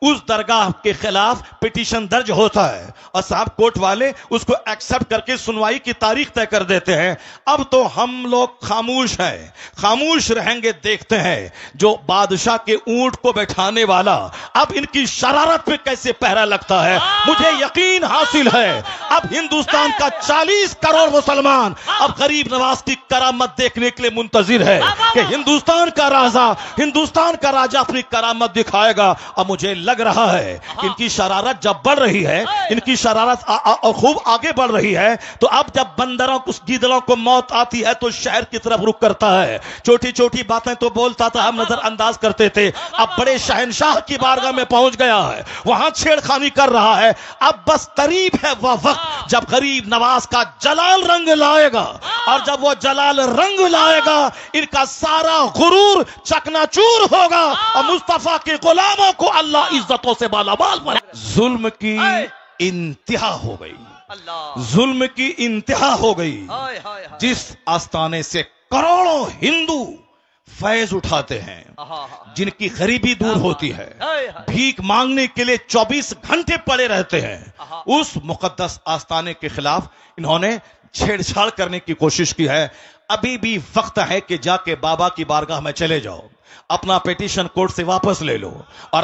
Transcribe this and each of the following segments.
اس درگاہ کے خلاف پٹیشن درج ہوتا ہے اور صاحب کورٹ والے اس کو ایکسپٹ کر کے سنوائی کی تاریخ طے کر دیتے ہیں. اب تو ہم لوگ خاموش ہیں, خاموش رہیں گے. دیکھتے ہیں جو بادشاہ کے اونٹ کو بیٹھانے والا, اب ان کی شرارت پہ کیسے پہرا لگتا ہے. مجھے یقین حاصل ہے اب ہندوستان کا 40 کروڑ مسلمان اب غریب نواز کی کرامت دیکھنے کے لیے منتظر ہے کہ ہندوستان کا راجا اپنی کرامت دکھائے گا. اب مجھے لگ رہا ہے کہ ان کی شرارت جب بڑھ رہی ہے, ان کی شرارت خوب آگے بڑھ رہی ہے, تو اب جب بندروں کو, گیدڑوں کو موت آتی ہے تو شہر کی طرف رخ کرتا ہے. چھوٹی چھوٹی باتیں تو بولتا تھا, ہم نظر انداز کرتے تھے. اب بڑے شہنشاہ کی بارگاہ میں پہنچ گیا ہے, وہاں چھیڑخانی کر رہا ہے. اب بس قریب ہے وہ وقت جب غریب نواز کا جلال رنگ لائے گا, اور جب وہ جلال رنگ لائے گا ان کا سارا غرور چکنا-چور ہوگا, اور مصطفیٰ کے غلاموں کو اللہ عزتوں سے بالا بال بنا. ظلم کی انتہا ہو گئی, ظلم کی انتہا ہو گئی. جس آستانے سے کروڑوں ہندو فیض اٹھاتے ہیں, جن کی غریبی دور ہوتی ہے, بھیک مانگنے کے لیے 24 گھنٹے پڑے رہتے ہیں, اس مقدس آستانے کے خلاف انہوں نے چھیڑ چھاڑ کرنے کی کوشش کی ہے. ابھی بھی وقت ہے کہ جا کے بابا کی بارگاہ میں چلے جاؤ, اپنا پیٹیشن کورٹ سے واپس لے لو, اور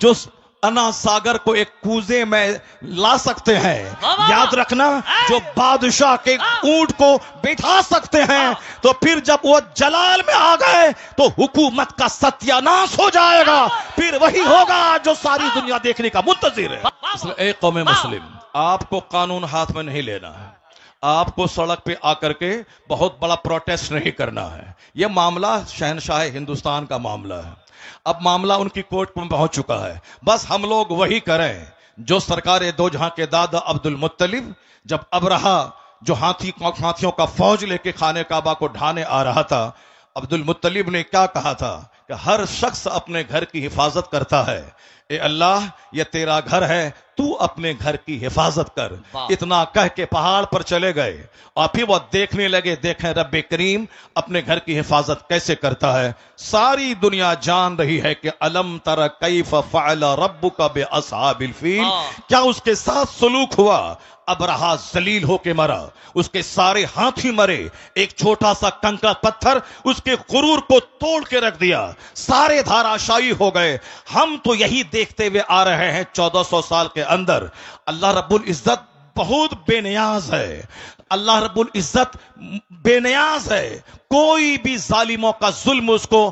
جو انا ساگر کو ایک کوزے میں لا سکتے ہیں, یاد رکھنا جو بادشاہ کے اونٹ کو بٹھا سکتے ہیں, تو پھر جب وہ جلال میں آ گئے تو حکومت کا ستیہ ناش ہو جائے گا. پھر وہی ہوگا جو ساری دنیا دیکھنے کا منتظر ہے. اے قوم مسلم, آپ کو قانون ہاتھ میں نہیں لینا ہے, آپ کو سڑک پہ آ کر کے بہت بڑا پروٹیسٹ نہیں کرنا ہے. یہ معاملہ شہنشاہ ہندوستان کا معاملہ ہے. اب معاملہ ان کی کورٹ میں پہنچ چکا ہے. بس ہم لوگ وہی کریں جو سرکار دو جہاں کے دادا عبد المطلب, جب ابرہا جو ہاتھیوں کا فوج لے کے خانہ کعبہ کو ڈھانے آ رہا تھا, عبد المطلب نے کیا کہا تھا کہ ہر شخص اپنے گھر کی حفاظت کرتا ہے, اے اللہ یہ تیرا گھر ہے, تو اپنے گھر کی حفاظت کر. اتنا کہہ کے پہاڑ پر چلے گئے, اور پھر وہ دیکھنے لگے, دیکھیں رب کریم اپنے گھر کی حفاظت کیسے کرتا ہے. ساری دنیا جان رہی ہے کہ الم تر کیف فعل ربک باصحاب الفیل, کیا اس کے ساتھ سلوک ہوا. ابرہا ذلیل ہو کے مرا, اس کے سارے ہاتھی مرے, ایک چھوٹا سا کنکر پتھر اس کے غرور کو توڑ کے رکھ دیا, سارے دھاراشائی ہو گئے. ہم تو یہی دیکھتے ہوئے آ رہے ہیں 1400 سال کے اندر. اللہ رب العزت بہت بے نیاز ہے, اللہ رب العزت بے نیاز ہے, کوئی بھی ظالموں کا ظلم اس کو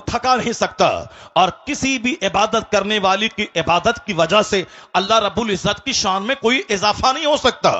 تھکا نہیں سکتا, اور کسی بھی عبادت کرنے والی کی عبادت کی وجہ سے اللہ رب العزت کی شان میں کوئی اضافہ نہیں ہو سکتا.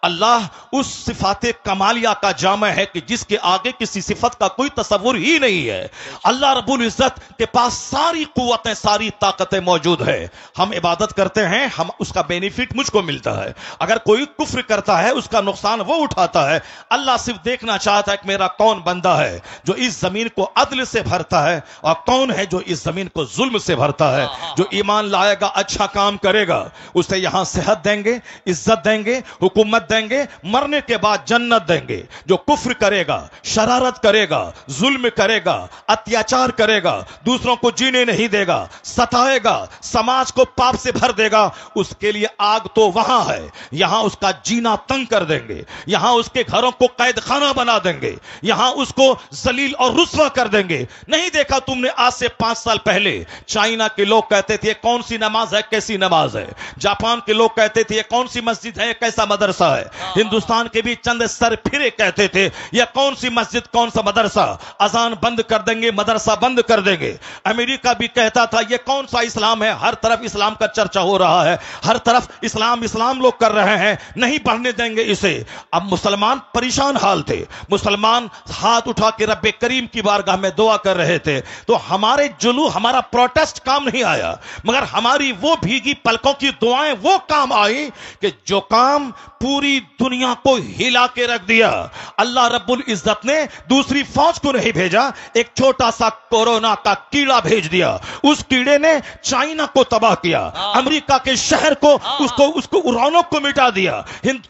اللہ اس صفات کمالیہ کا جامع ہے کہ جس کے آگے کسی صفت کا کوئی تصور ہی نہیں ہے. اللہ رب العزت کے پاس ساری قوتیں, ساری طاقتیں موجود ہے. ہم عبادت کرتے ہیں, ہم اس کا بینیفٹ مجھ کو ملتا ہے, اگر کوئی کفر کرتا ہے اس کا نقصان وہ اٹھاتا ہے. اللہ صرف دیکھنا چاہتا ہے کہ میرا کون بندہ ہے جو اس زمین کو عدل سے بھرتا ہے, اور کون ہے جو اس زمین کو ظلم سے بھرتا ہے. جو ایمان لائے گا, اچھا کام کرے گا, اسے یہاں صحت دیں گے, عزت دیں گے, حکومت دیں گے, مرنے کے بعد جنت دیں گے. جو کفر کرے گا, شرارت کرے گا, ظلم کرے گا, اتیاچار کرے گا, دوسروں کو جینے نہیں دے گا, ستائے گا, سماج کو پاپ سے بھر دے گا, اس کے لیے آگ تو وہاں ہے, یہاں اس کا جینا تنگ کر دیں گے, یہاں اس کے گھروں کو قید خانہ بنا دیں گے, یہاں اس کو ذلیل اور رسوا کر دیں گے. نہیں دیکھا تم نے آج سے 5 سال پہلے چائنا کے لوگ کہتے تھے کون سی نماز ہے, کیسی نماز ہے. جاپان کے لوگ کہتے تھے کون سی مسجد ہے, کیسا مدرسہ ہے. ہندوستان کے بھی چند سر پھرے کہتے تھے یہ کون سی مسجد, کون سا مدرسہ, اذان بند کر دیں گے, مدرسہ بند کر دیں گے. امریکہ بھی کہتا تھا یہ کون سا اسلام ہے, ہر طرف اسلام کا چرچا ہو رہا ہے, ہر طرف اسلام اسلام لوگ کر رہے ہیں, نہیں بڑھنے دیں گے اسے. اب مسلمان پریشان حال تھے, مسلمان ہاتھ اٹھا کے رب کریم کی بارگاہ میں دعا کر رہے تھے, تو ہمارے ہمارا پروٹیسٹ کام نہیں آیا، مگر ہماری وہ بھیگی پلکوں کی دعائیں وہ کام آئی کہ جو کام پوری دنیا کو ہلا کے رکھ دیا۔ اللہ رب العزت نے دوسری فوج کو نہیں بھیجا، ایک چھوٹا سا کورونا کا کیڑا بھیج دیا، اس کیڑے نے چائنا کو تباہ کیا، امریکہ کے شہر کو اس کو رونق کو مٹا دیا،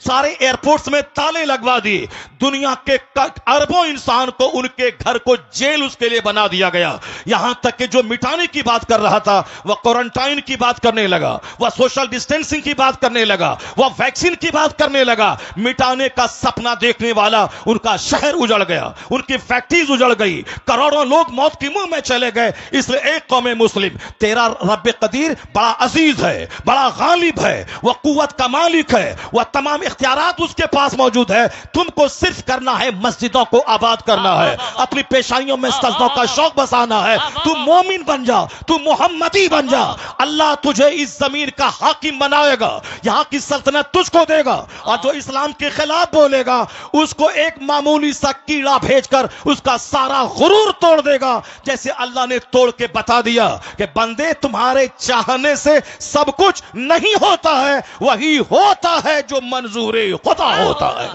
سارے ایئرپورٹس میں تالے لگوا دیے، دنیا کے اربوں انسان کو ان کے گھر کو جیل اس کے لیے بنا دیا گیا، یہاں تک کہ جو مٹانے کی بات کر رہا تھا وہ کوارنٹائن کی بات کرنے لگا، وہ سوشل ڈسٹینسنگ کی بات کرنے لگا، وہ ویکسین کی بات کرنے لگا۔ مٹانے کا سپنا دیکھنے والا ان کا شہر اجڑ گیا، ان کی فیکٹریز اجڑ گئی، کروڑوں لوگ موت کی منہ میں چلے گئے۔ اس لیے ایک قوم مسلم، تیرا رب قدیر بڑا عزیز ہے، بڑا غالب ہے، وہ قوت کا مالک ہے، وہ تمام اختیارات اس کے پاس موجود ہے، تم کو صرف کرنا ہے مسجدوں کو آباد کرنا ہے، اپنی پیشانیوں میں سجدوں کا شوق بسانا ہے، تو مومن بن جا، تو محمدی بن جا، اللہ تجھے اس زمین کا حاکم بنائے گا، یہاں کی سلطنت تجھ کو دے گا، اور جو اسلام کے خلاف بولے گا اس کو ایک معمولی سا کیڑا بھیج کر اس کا سارا غرور توڑ دے گا، جیسے اللہ نے توڑ کے بتا دیا کہ بندے تمہارے چاہنے سے سب کچھ نہیں ہوتا ہے، وہی ہوتا ہے جو منظور خدا ہوتا ہے۔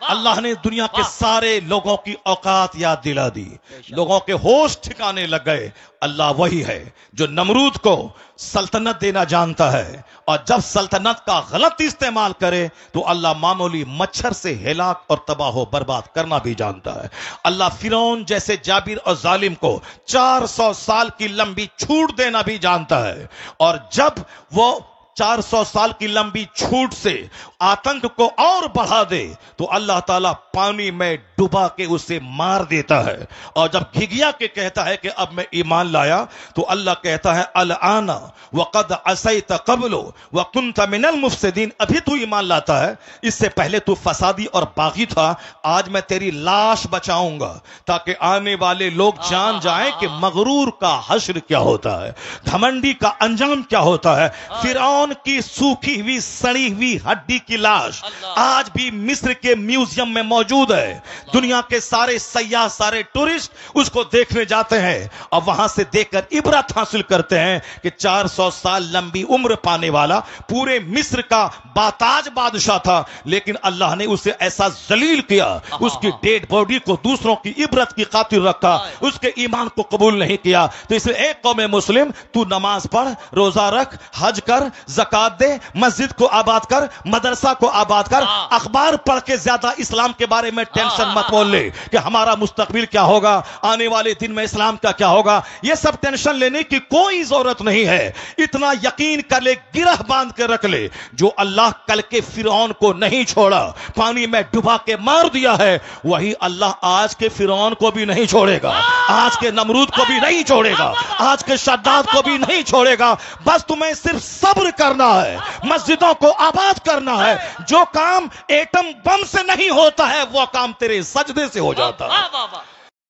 اللہ نے دنیا کے سارے لوگوں کی اوقات یاد دلا دی، لوگوں کے ہوش ٹھکانے لگ گئے۔ اللہ وہی ہے جو نمرود کو سلطنت دینا جانتا ہے، اور جب سلطنت کا غلط استعمال کرے تو اللہ معمولی مچھر سے ہلاک اور تباہ و برباد کرنا بھی جانتا ہے۔ اللہ فرعون جیسے جابر اور ظالم کو 400 سال کی لمبی چھوٹ دینا بھی جانتا ہے، اور جب وہ 400 سال کی لمبی چھوٹ سے آتنک کو اور بڑھا دے تو اللہ تعالیٰ پانی میں ڈبا کے اسے مار دیتا ہے، اور جب گھگیا کے کہتا ہے کہ اب میں ایمان لایا تو اللہ کہتا ہے الآن وقد عصیت قبل وکنت من المفسدین، ابھی تو ایمان لاتا ہے، اس سے پہلے تو فسادی اور باغی تھا، آج میں تیری لاش بچاؤں گا تاکہ آنے والے لوگ جان جائیں کہ مغرور کا حشر کیا ہوتا ہے، گھمنڈی کا انجام کیا ہوتا ہے۔ فرعون کی سوکھی ہوئی سڑی ہوئی ہڈی کی لاش آج بھی مصر کے میوزیم میں موجود ہے، دنیا کے سارے سیاح، سارے ٹورسٹ اس کو دیکھنے جاتے ہیں اور وہاں سے دیکھ کر عبرت حاصل کرتے ہیں کہ 400 سال لمبی عمر پانے والا پورے مصر کا باتاج بادشاہ تھا، لیکن اللہ نے اسے ایسا ذلیل کیا، اس کی ڈیڈ باڈی کو دوسروں کی عبرت کی خاطر رکھا، اس کے ایمان کو قبول نہیں کیا۔ تو اس لیے ایک قوم مسلم، تو نماز پڑھ، روزہ رکھ، حج کر، زکات دے، مسجد کو آباد کر، مدرسہ کو آباد کر، اخبار پڑھ کے زیادہ اسلام کے بارے میں ٹینشن مت بول لے کہ ہمارا مستقبل کیا ہوگا، آنے والے دن میں اسلام کا کیا ہوگا، یہ سب ٹینشن لینے کی کوئی ضرورت نہیں ہے۔ اتنا یقین کر لے، گرہ باندھ کے رکھ لے، جو اللہ کل کے فرعون کو نہیں چھوڑا، پانی میں ڈبا کے مار دیا ہے، وہی اللہ آج کے فرعون کو بھی نہیں چھوڑے گا، آج کے نمرود کو بھی نہیں چھوڑے گا، آج کے شداد کو بھی نہیں چھوڑے گا۔ بس تمہیں صرف صبر کرنا ہے، مسجدوں کو آباد کرنا ہے، جو کام ایٹم بم سے نہیں ہوتا ہے وہ کام تیرے سجدے سے ہو جاتا ہے۔